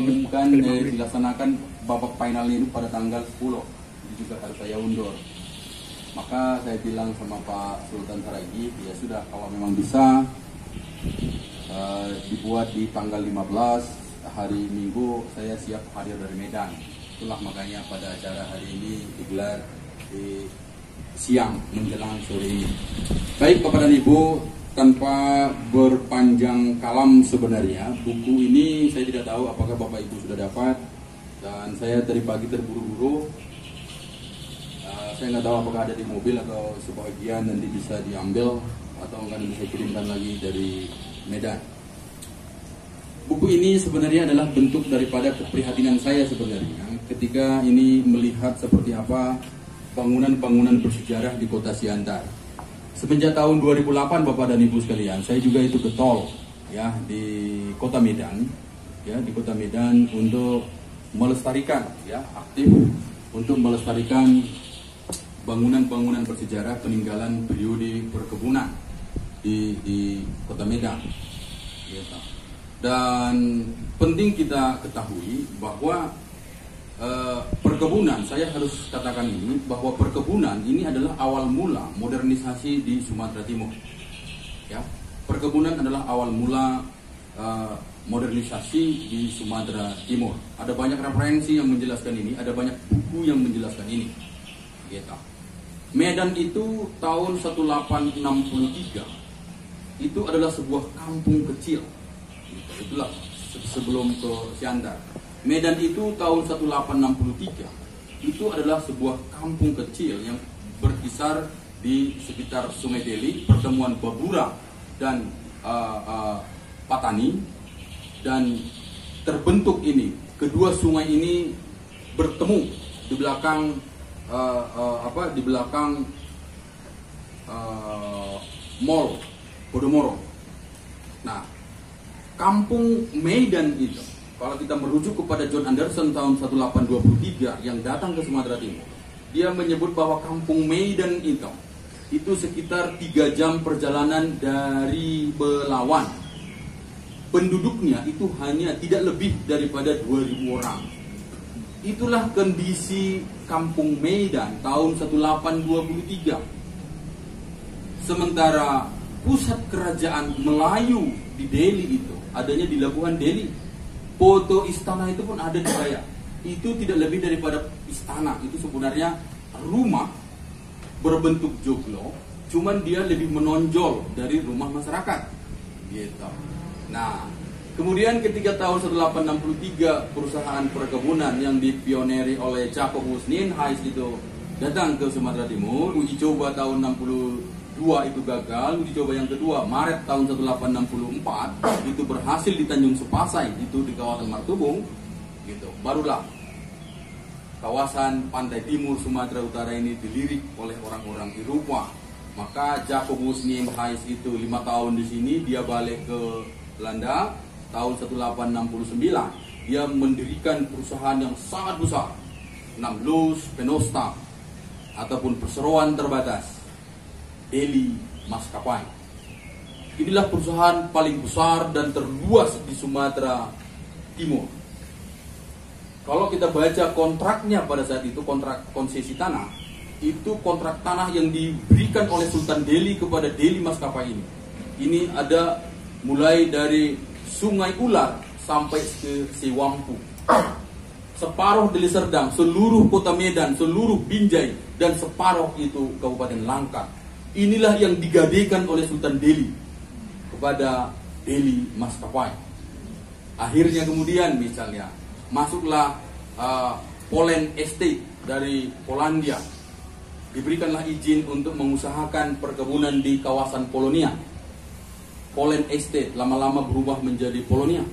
diumumkan dilaksanakan babak final ini pada tanggal 10. Jadi juga harus saya undur. Maka saya bilang sama Pak Sultan Saragih, ya sudah kalau memang bisa dibuat di tanggal 15 hari Minggu, saya siap hadir dari Medan. Itulah makanya pada acara hari ini digelar di siang menjelang sore ini. Baik Bapak dan Ibu, tanpa berpanjang kalam sebenarnya, buku ini saya tidak tahu apakah Bapak Ibu sudah dapat, dan saya dari pagi terburu-buru. Saya nggak tahu apakah ada di mobil atau sebagian nanti bisa diambil atau akan bisa kirimkan lagi dari Medan. Buku ini sebenarnya adalah bentuk daripada keprihatinan saya sebenarnya ketika ini melihat seperti apa bangunan-bangunan bersejarah di kota Siantar. Semenjak tahun 2008 Bapak dan Ibu sekalian, saya juga itu getol ya di kota Medan, ya di kota Medan untuk melestarikan, ya aktif untuk melestarikan bangunan-bangunan bersejarah peninggalan periode perkebunan di kota Medan. Gitu. Dan penting kita ketahui bahwa perkebunan, saya harus katakan ini, bahwa perkebunan ini adalah awal mula modernisasi di Sumatera Timur. Ya, perkebunan adalah awal mula modernisasi di Sumatera Timur. Ada banyak referensi yang menjelaskan ini, ada banyak buku yang menjelaskan ini. Gitu. Medan itu tahun 1863 itu adalah sebuah kampung kecil. Itulah sebelum ke Siantar. Medan itu tahun 1863 itu adalah sebuah kampung kecil yang berkisar di sekitar Sungai Deli, pertemuan Babura dan Patani, dan terbentuk ini. Kedua sungai ini bertemu di belakang di belakang Mall Podomoro. Nah, kampung Medan itu, kalau kita merujuk kepada John Anderson tahun 1823 yang datang ke Sumatera Timur, dia menyebut bahwa kampung Medan itu sekitar 3 jam perjalanan dari Belawan. Penduduknya itu hanya tidak lebih daripada 2.000 orang. Itulah kondisi kampung Medan tahun 1823. Sementara pusat kerajaan Melayu di Delhi itu adanya di Labuhan Delhi. Foto istana itu pun ada di saya. Itu tidak lebih daripada istana. Itu sebenarnya rumah berbentuk joglo, cuman dia lebih menonjol dari rumah masyarakat. Gitu. Nah, kemudian ketika tahun 1863 perusahaan perkebunan yang dipioneri oleh Jacobus Nienhuys itu datang ke Sumatera Timur, uji coba tahun 62 itu gagal, uji coba yang kedua Maret tahun 1864 itu berhasil di Tanjung Sepasai, itu di kawasan Martubung, gitu. Barulah kawasan pantai timur Sumatera Utara ini dilirik oleh orang-orang Eropa. Maka Jacobus Nienhuys itu 5 tahun di sini, dia balik ke Belanda. Tahun 1869 dia mendirikan perusahaan yang sangat besar, Namlus Penosta ataupun perseroan terbatas Delhi Maskapai. Inilah perusahaan paling besar dan terluas di Sumatera Timur. Kalau kita baca kontraknya pada saat itu, kontrak konsesi tanah, itu kontrak tanah yang diberikan oleh Sultan Delhi kepada Delhi Maskapai ini. Ini ada mulai dari Sungai Ular sampai ke Sewampu, separuh Deli Serdang, seluruh kota Medan, seluruh Binjai, dan separuh itu Kabupaten Langkat. Inilah yang digadaikan oleh Sultan Delhi kepada Delhi Maskapai. Akhirnya kemudian misalnya masuklah Poland Estate dari Polandia, diberikanlah izin untuk mengusahakan perkebunan di kawasan Polonia. Poland Estate lama-lama berubah menjadi Polonia.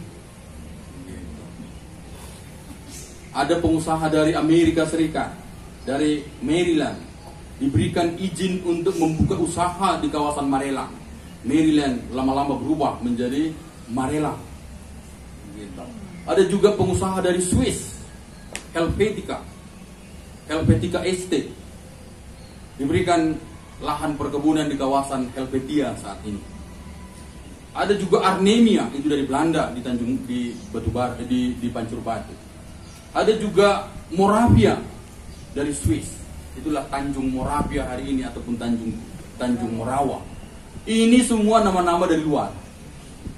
Ada pengusaha dari Amerika Serikat, dari Maryland, diberikan izin untuk membuka usaha di kawasan Maryland. Maryland lama-lama berubah menjadi Maryland. Ada juga pengusaha dari Swiss, Helvetica Estate, diberikan lahan perkebunan di kawasan Helvetia saat ini. Ada juga Arnemia, itu dari Belanda, di Batubara, di Pancur Batu. Ada juga Moravia dari Swiss, itulah Tanjung Moravia hari ini ataupun Tanjung Morawa. Ini semua nama-nama dari luar,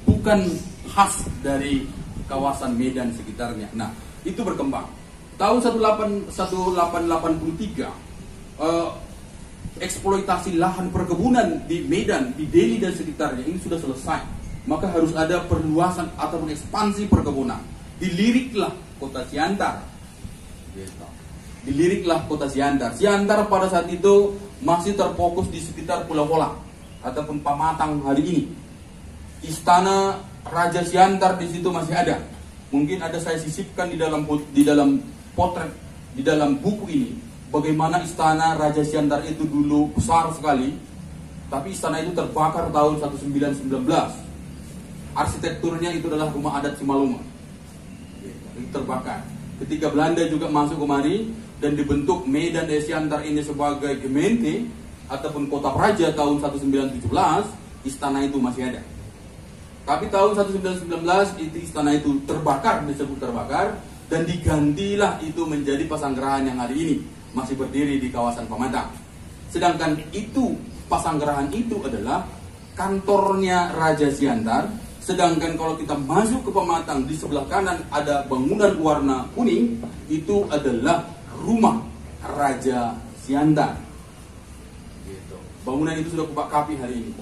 bukan khas dari kawasan Medan sekitarnya. Nah, itu berkembang. Tahun 1883, eksploitasi lahan perkebunan di Medan, di Delhi dan sekitarnya ini sudah selesai. Maka harus ada perluasan ataupun ekspansi perkebunan. Diliriklah kota Siantar. Diliriklah kota Siantar. Siantar pada saat itu masih terfokus di sekitar Pulau Holak ataupun Pamatang hari ini. Istana Raja Siantar di situ masih ada. Mungkin ada saya sisipkan di dalam potret di dalam buku ini. Bagaimana istana Raja Siantar itu dulu besar sekali, tapi istana itu terbakar tahun 1919. Arsitekturnya itu adalah rumah adat Simalungun. Itu terbakar. Ketika Belanda juga masuk kemari dan dibentuk Medan dan Siantar ini sebagai gemeente ataupun kota praja tahun 1917, istana itu masih ada. Tapi tahun 1919 itu istana itu terbakar, disebut terbakar, dan digantilah itu menjadi Pasanggerahan yang hari ini masih berdiri di kawasan Pamatang. Sedangkan itu Pasanggerahan itu adalah kantornya Raja Siantar. Sedangkan kalau kita masuk ke Pamatang, di sebelah kanan ada bangunan warna kuning, itu adalah rumah Raja Siantar. Gitu. Bangunan itu sudah kubak kapi hari ini.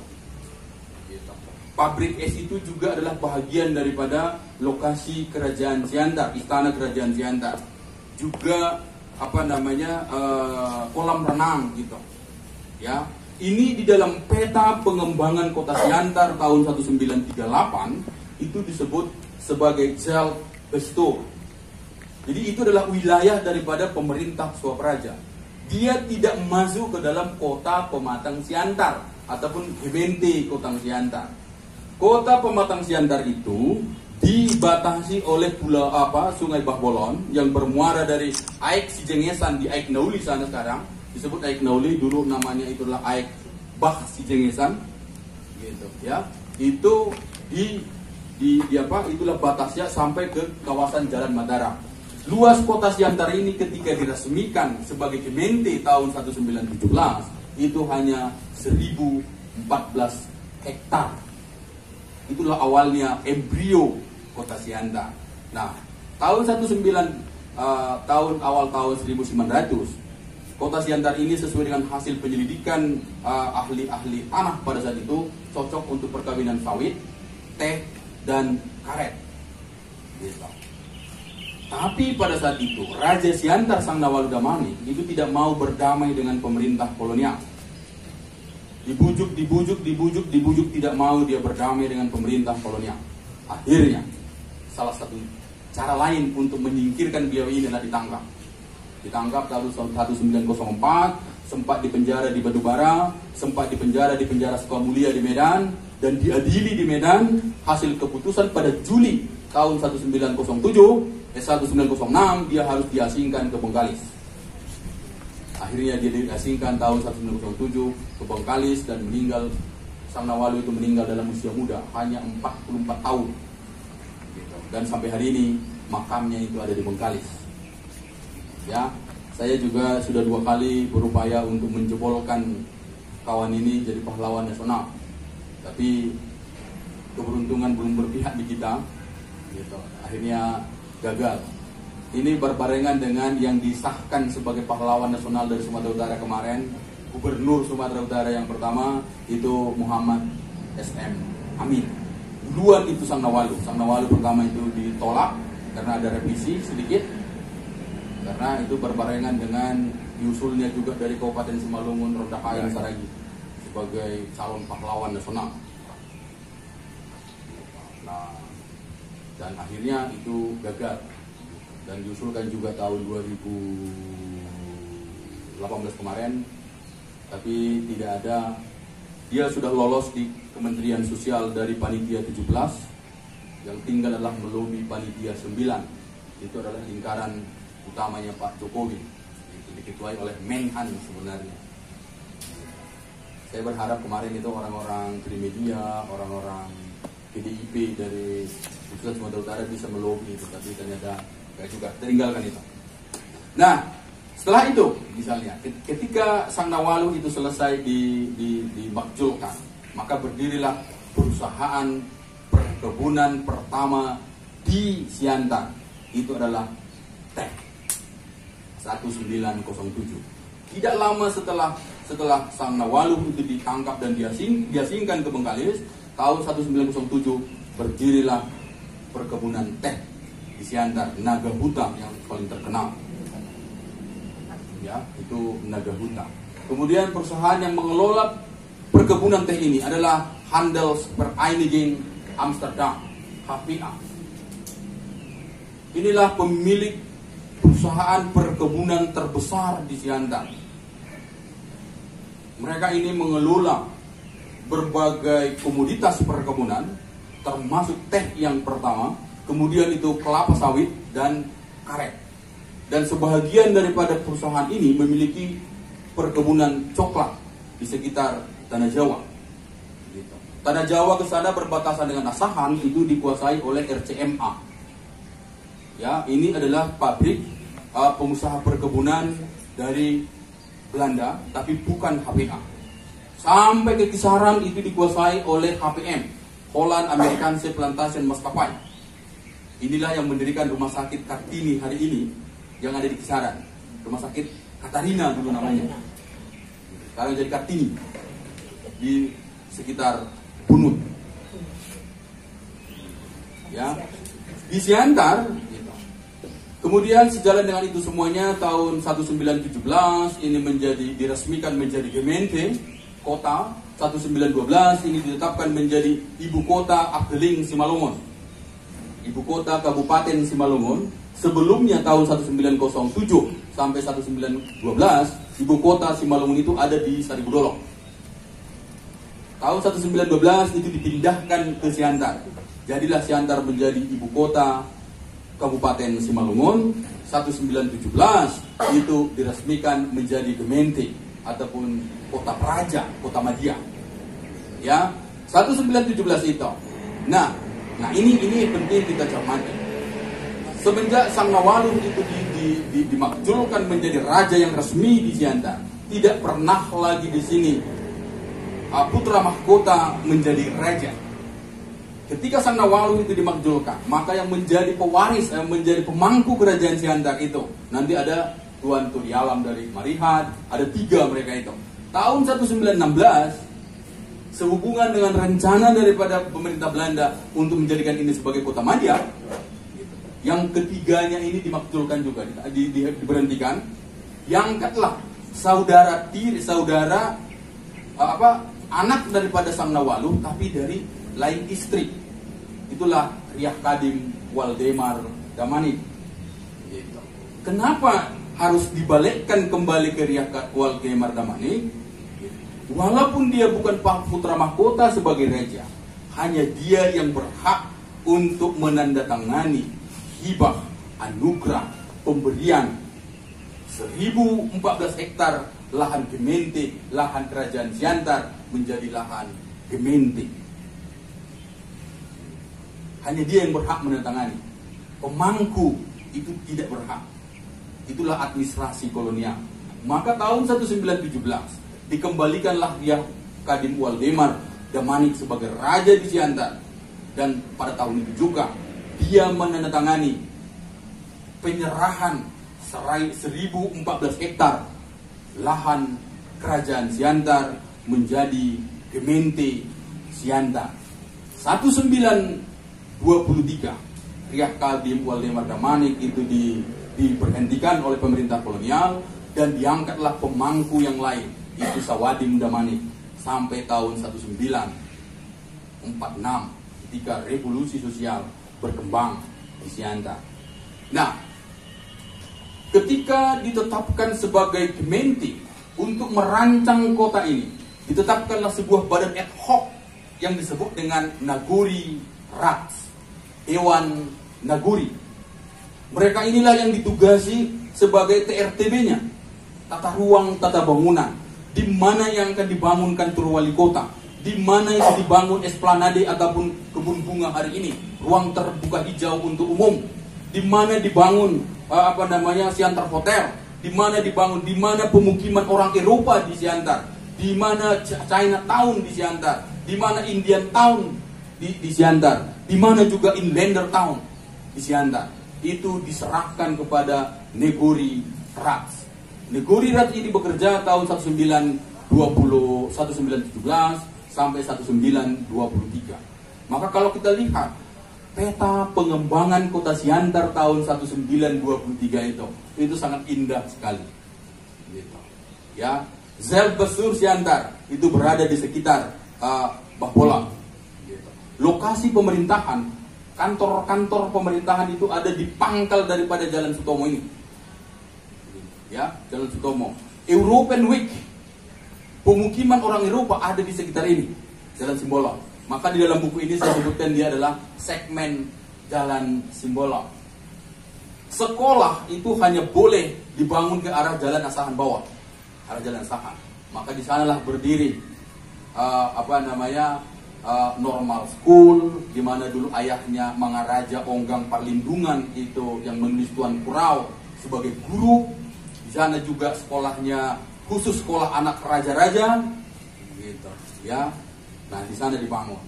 Gitu. Pabrik es itu juga adalah bagian daripada lokasi Kerajaan Siantar, istana Kerajaan Siantar. Juga kolam renang gitu. Ya. Ini di dalam peta pengembangan kota Siantar tahun 1938 itu disebut sebagai Jal Bestor. Jadi itu adalah wilayah daripada pemerintah Swapraja. Dia tidak masuk ke dalam kota Pematang Siantar ataupun gemeente kota Siantar. Kota Pematang Siantar itu dibatasi oleh Sungai Bahbolon yang bermuara dari Aik Sijengesan di Aik Nauli sana sekarang. Disebut Aik Nauli, dulu namanya itu adalah Aik Bah Sijengesan, gitu ya. Itu itulah batasnya sampai ke kawasan Jalan Mataram. Luas kota Siantar ini ketika diresmikan sebagai gemeente tahun 1917 itu hanya 1014 hektar. Itulah awalnya embrio kota Siantar. Nah, tahun awal tahun 1900 kota Siantar ini sesuai dengan hasil penyelidikan ahli-ahli tanah pada saat itu cocok untuk perkawinan sawit, teh, dan karet. Gitu. Tapi pada saat itu Raja Siantar Sang Nawaludamani itu tidak mau berdamai dengan pemerintah kolonial. Dibujuk tidak mau dia berdamai dengan pemerintah kolonial. Akhirnya salah satu cara lain untuk menyingkirkan beliau ini adalah ditangkap tahun 1904, sempat dipenjara di Batubara, sempat dipenjara Sukamulia di Medan, dan diadili di Medan. Hasil keputusan pada Juli tahun 1906 dia harus diasingkan ke Bengkalis. Akhirnya dia diasingkan tahun 1907 ke Bengkalis dan meninggal. Sang Nawalu itu meninggal dalam usia muda, hanya 44 tahun. Gitu. Dan sampai hari ini makamnya itu ada di Bengkalis. Ya, saya juga sudah 2 kali berupaya untuk menjebolkan kawan ini jadi pahlawan nasional, tapi keberuntungan belum berpihak di kita, gitu. Akhirnya gagal. Ini berbarengan dengan yang disahkan sebagai pahlawan nasional dari Sumatera Utara kemarin, Gubernur Sumatera Utara yang pertama itu Muhammad SM Amin. Duluan itu Sang Nawalu pertama itu ditolak karena ada revisi sedikit. Karena itu berbarengan dengan diusulnya juga dari Kabupaten Simalungun Ronda Kain Saragi sebagai calon pahlawan nasional. Nah, dan akhirnya itu gagal dan diusulkan juga tahun 2018 kemarin, tapi tidak ada. Dia sudah lolos di Kementerian Sosial dari Panitia 17, yang tinggal adalah melobi Panitia 9. Itu adalah lingkaran utamanya Pak Jokowi, itu diketuai oleh Menhan sebenarnya. Saya berharap kemarin itu orang-orang Trimedia, orang-orang PDIP dari pusat Sumatera Utara bisa melobi itu, tapi ternyata nggak juga, tertinggalkan itu. Nah, setelah itu misalnya ketika Sang Nawalu itu selesai dimakjulkan, maka berdirilah perusahaan perkebunan pertama di Siantar. Itu adalah teh 1907. Tidak lama setelah Sang Nawalu itu ditangkap dan diasingkan ke Bengkalis, tahun 1907 berdirilah perkebunan teh di Siantar, Naga Huta yang paling terkenal. Ya, itu Naga Huta. Kemudian perusahaan yang mengelola perkebunan teh ini adalah Handelsvereniging Amsterdam, HVA. Inilah pemilik perusahaan perkebunan terbesar di Siantar. Mereka ini mengelola berbagai komoditas perkebunan, termasuk teh yang pertama, kemudian itu kelapa sawit dan karet. Dan sebahagian daripada perusahaan ini memiliki perkebunan coklat di sekitar Tanah Jawa. Gitu. Tanah Jawa ke sana berbatasan dengan Asahan, itu dikuasai oleh RCMA. Ya, ini adalah pabrik pengusaha perkebunan dari Belanda, tapi bukan HPA. Sampai ke kisaran itu dikuasai oleh HPM, Holland Amerikaanse Plantation Maskapai. Inilah yang mendirikan rumah sakit Kartini hari ini yang ada di kisaran. Rumah sakit Katarina dulu namanya. Sekarang jadi Kartini di sekitar Bunut. Ya, di Siantar. Kemudian sejalan dengan itu semuanya, tahun 1917 ini diresmikan menjadi Gemeente Kota. 1912 ini ditetapkan menjadi Ibu Kota Ageling Simalungun, Ibu Kota Kabupaten Simalungun. Sebelumnya tahun 1907 sampai 1912 Ibu Kota Simalungun itu ada di Saribudolok. Tahun 1912 itu dipindahkan ke Siantar. Jadilah Siantar menjadi Ibu Kota Kabupaten Simalungun. 1917 itu diresmikan menjadi Gemeente ataupun Kota Praja, Kota Madia. Ya, 1917 itu. Nah ini penting kita cermati. Semenjak Sang Nawalu itu dimakjulkan menjadi raja yang resmi di Siantar, tidak pernah lagi di sini putra mahkota menjadi raja. Ketika Sang Nawalu itu dimakjulkan, maka yang menjadi pewaris, yang menjadi pemangku kerajaan Siantar itu, nanti ada Tuan Turi Alam dari Marihad, ada 3 mereka itu. Tahun 1916, sehubungan dengan rencana daripada pemerintah Belanda untuk menjadikan ini sebagai kota Madia, yang ketiganya ini dimakjulkan juga, diberhentikan. Diangkatlah anak daripada Sang Nawalu, tapi dari lain istri. Itulah Riah Kadim Waldemar Damanik. Gitu. Kenapa harus dibalikkan kembali ke Riah Waldemar Damanik? Gitu. Walaupun dia bukan putra mahkota sebagai raja, hanya dia yang berhak untuk menandatangani hibah, anugerah, pemberian 1014 hektar lahan Gemeente, lahan kerajaan Siantar menjadi lahan Gemeente. Hanya dia yang berhak menandatangani. Pemangku itu tidak berhak. Itulah administrasi kolonial. Maka tahun 1917 dikembalikanlah Riah Kadim Waldemar Damanik sebagai raja di Siantar. Dan pada tahun itu juga dia menandatangani penyerahan 1014 hektar lahan kerajaan Siantar menjadi Gemeente Siantar. 1923 Riah Kadim Waldemar Damanik itu diberhentikan oleh pemerintah kolonial dan diangkatlah pemangku yang lain, itu Sawadim Damanik, sampai tahun 1946 ketika revolusi sosial berkembang di Siantar. Nah, ketika ditetapkan sebagai Gemeente untuk merancang kota ini, ditetapkanlah sebuah badan ad hoc yang disebut dengan Naguri Rats, Dewan Naguri. Mereka inilah yang ditugasi sebagai TRTB-nya, tata ruang, tata bangunan, di mana yang akan dibangun kantor wali kota, Di mana itu dibangun esplanade ataupun kebun bunga hari ini, ruang terbuka hijau untuk umum. Di mana dibangun Siantar Hotel, di mana pemukiman orang Eropa di Siantar, di mana Chinatown di Siantar, di mana Indian Town di Siantar, di mana juga Inlander Town di Siantar. Itu diserahkan kepada Negori Rats. Negori Rats ini bekerja tahun 1917 sampai 1923. Maka kalau kita lihat peta pengembangan kota Siantar tahun 1923 itu sangat indah sekali. Gitu. Ya, Zelbesur Siantar itu berada di sekitar Bahbola. Gitu. Lokasi pemerintahan, kantor-kantor pemerintahan itu ada di pangkal daripada Jalan Sutomo ini. Ya, Jalan Sutomo. European Week, pemukiman orang Eropa ada di sekitar ini, Jalan Simbolo. Maka di dalam buku ini saya sebutkan dia adalah segmen Jalan Simbolo. Sekolah itu hanya boleh dibangun ke arah Jalan Asahan bawah, arah Jalan Asahan. Maka di sanalah berdiri Normal School, di mana dulu ayahnya Mangaraja Onggang Parlindungan itu yang menulis Tuan Kurau sebagai guru. Di sana juga sekolahnya khusus sekolah anak raja-raja, gitu, ya. Nah, di sana dibangun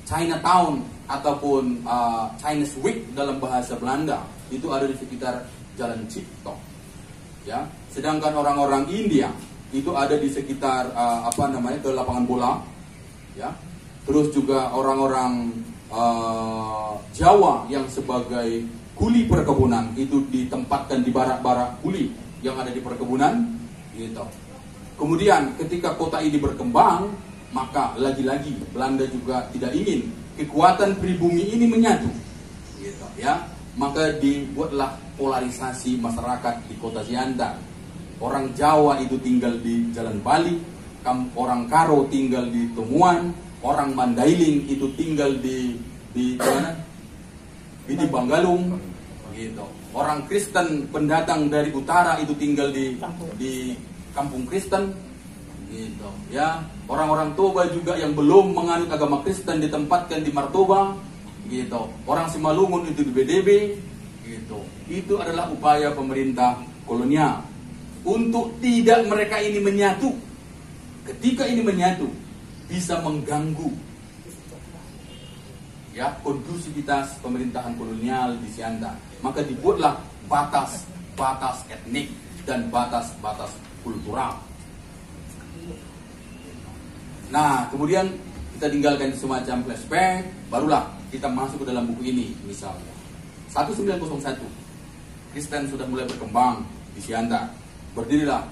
Chinatown ataupun Chinese Week dalam bahasa Belanda itu ada di sekitar Jalan Cipto, ya. Sedangkan orang-orang India itu ada di sekitar ke lapangan bola, ya. Terus juga orang-orang Jawa yang sebagai kuli perkebunan itu ditempatkan di barak-barak kuli yang ada di perkebunan, gitu. Kemudian ketika kota ini berkembang, maka lagi-lagi Belanda juga tidak ingin kekuatan pribumi ini menyatu, gitu, ya. Maka dibuatlah polarisasi masyarakat di kota Siantar. Orang Jawa itu tinggal di Jalan Bali, orang Karo tinggal di Temuan, orang Mandailing itu tinggal di mana? Di Banggalung, gitu. Orang Kristen pendatang dari utara itu tinggal di Kampung Kristen, gitu, ya. Orang-orang Toba juga yang belum menganut agama Kristen ditempatkan di Martoba, gitu. Orang Simalungun itu di BDB, gitu. Itu adalah upaya pemerintah kolonial untuk tidak mereka ini menyatu. Ketika ini menyatu, bisa mengganggu, ya, kondusivitas pemerintahan kolonial di Siantar. Maka dibuatlah batas-batas etnik dan batas-batas kultural. Nah, kemudian kita tinggalkan semacam flashback, barulah kita masuk ke dalam buku ini. Misalnya 1901 Kristen sudah mulai berkembang di Siantar. Berdirilah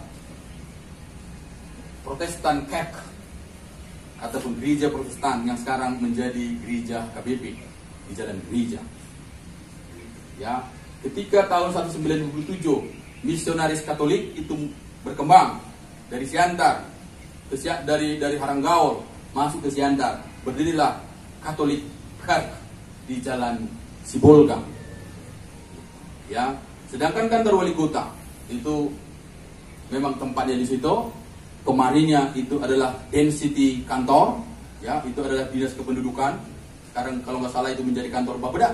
Protestan Kerk ataupun gereja Protestan yang sekarang menjadi gereja KBP di Jalan Gereja. Ya, ketika tahun 1927 misionaris Katolik itu berkembang dari Siantar, dari Haranggaol masuk ke Siantar, berdirilah Katolik Kerk di Jalan Sibolga. Ya, sedangkan kantor wali kota itu memang tempatnya di situ. Kemarinnya itu adalah density kantor, ya, itu adalah dinas kependudukan. Sekarang kalau nggak salah itu menjadi kantor Bapeda.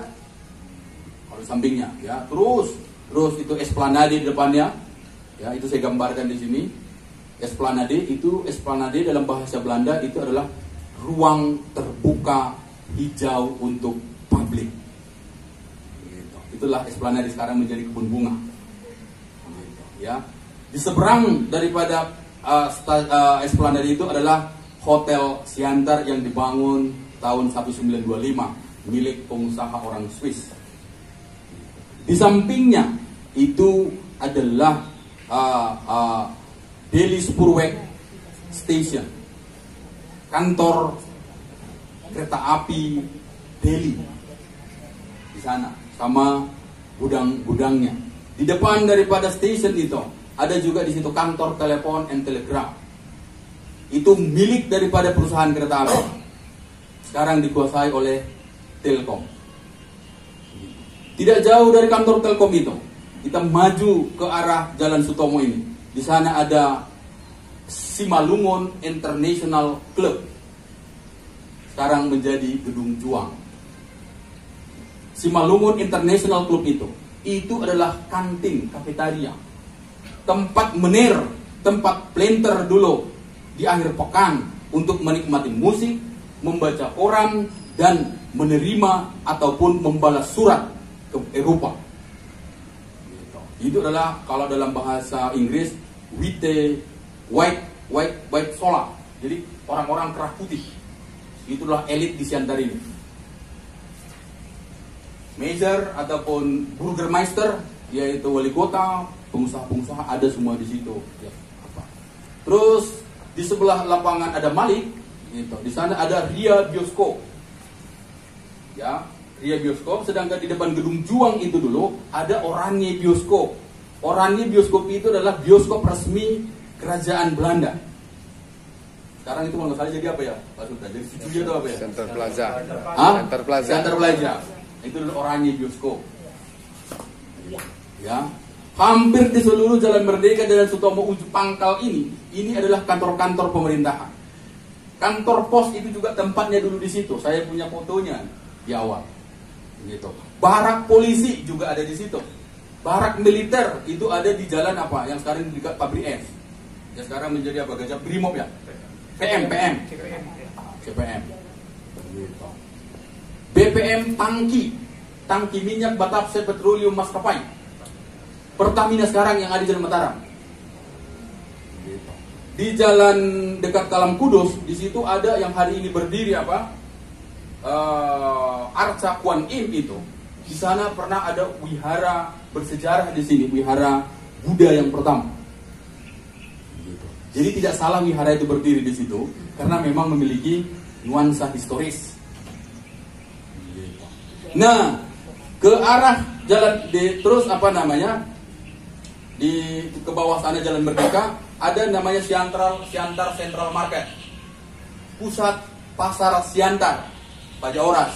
Kalau sampingnya, ya, terus itu esplanade di depannya, ya, itu saya gambarkan di sini. Esplanade dalam bahasa Belanda itu adalah ruang terbuka hijau untuk publik. Gitu. Itulah esplanade sekarang menjadi kebun bunga. Gitu, ya. Di seberang daripada esplanade itu adalah Hotel Siantar yang dibangun tahun 1925 milik pengusaha orang Swiss. Di sampingnya itu adalah Delhi Spurweg Station, kantor kereta api Delhi di sana, sama gudang-gudangnya. Di depan daripada station itu ada juga di situ kantor telepon and telegraph. Itu milik daripada perusahaan kereta api. Sekarang dikuasai oleh Telkom. Tidak jauh dari kantor Telkom itu, kita maju ke arah Jalan Sutomo ini. Di sana ada Simalungun International Club. sekarang menjadi Gedung Juang. Simalungun International Club itu adalah kantin, kafetaria, tempat menir, tempat planter dulu di akhir pekan untuk menikmati musik, membaca koran, dan menerima ataupun membalas surat ke Eropa. Itu adalah kalau dalam bahasa Inggris white solar. Jadi orang-orang kerah putih. Itulah elit di Siantar ini. Major ataupun Burgermeister, yaitu wali kota, pengusaha-pengusaha ada semua di situ. Terus di sebelah lapangan ada Malik, gitu. Di sana ada Ria Bioskop, ya, Ria Bioskop. Sedangkan di depan Gedung Juang itu dulu ada Oranje Bioskop. Oranje Bioskop itu adalah bioskop resmi Kerajaan Belanda. Sekarang itu kalau nggak salah jadi apa ya, Pak Sultan? Jadi studio atau apa ya? Center Plaza. Center Plaza. Center Plaza. Itu adalah Oranje Bioskop. Ya, hampir di seluruh Jalan Merdeka dan Sutomo Uju Pangkal ini adalah kantor-kantor pemerintahan. Kantor pos itu juga tempatnya dulu di situ. Saya punya fotonya di awal. Gitu. Barak polisi juga ada di situ. Barak militer itu ada di jalan apa? Yang sekarang di dekat Pabrik S. Yang sekarang menjadi apa? Gajah Brimob ya? PM. CPM. Gitu. BPM tangki minyak Batavia Petroleum Maskapai. Pertamina sekarang yang ada di Jalan Mataram. Di jalan dekat Kalam Kudus, di situ ada yang hari ini berdiri apa? Arca Kuan Im itu. Di sana pernah ada wihara bersejarah di sini, wihara Buddha yang pertama. Jadi tidak salah wihara itu berdiri di situ karena memang memiliki nuansa historis. Nah, ke arah jalan terus apa namanya? Ke bawah sana Jalan Merdeka ada namanya Siantar Central Market. Pusat pasar Siantar, Pajak Oras.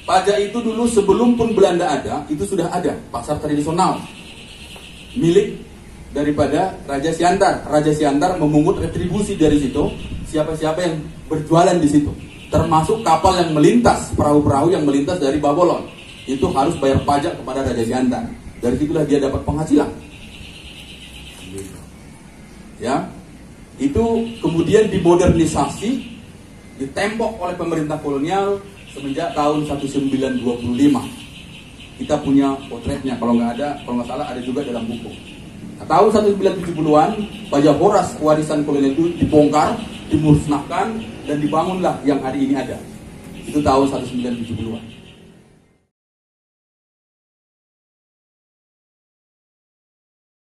Pajak itu dulu sebelum pun Belanda ada, itu sudah ada pasar tradisional milik daripada Raja Siantar. Raja Siantar memungut retribusi dari situ, siapa-siapa yang berjualan di situ. Termasuk kapal yang melintas, perahu-perahu yang melintas dari Babolon. Itu harus bayar pajak kepada Raja Siantar. Dari situlah dia dapat penghasilan. Ya, itu kemudian dimodernisasi, ditembok oleh pemerintah kolonial semenjak tahun 1925. Kita punya potretnya, kalau nggak salah ada juga dalam buku. Nah, tahun 1970-an, Pajak Horas warisan kolonial itu dibongkar, dimusnahkan, dan dibangunlah yang hari ini ada. Itu tahun 1970-an.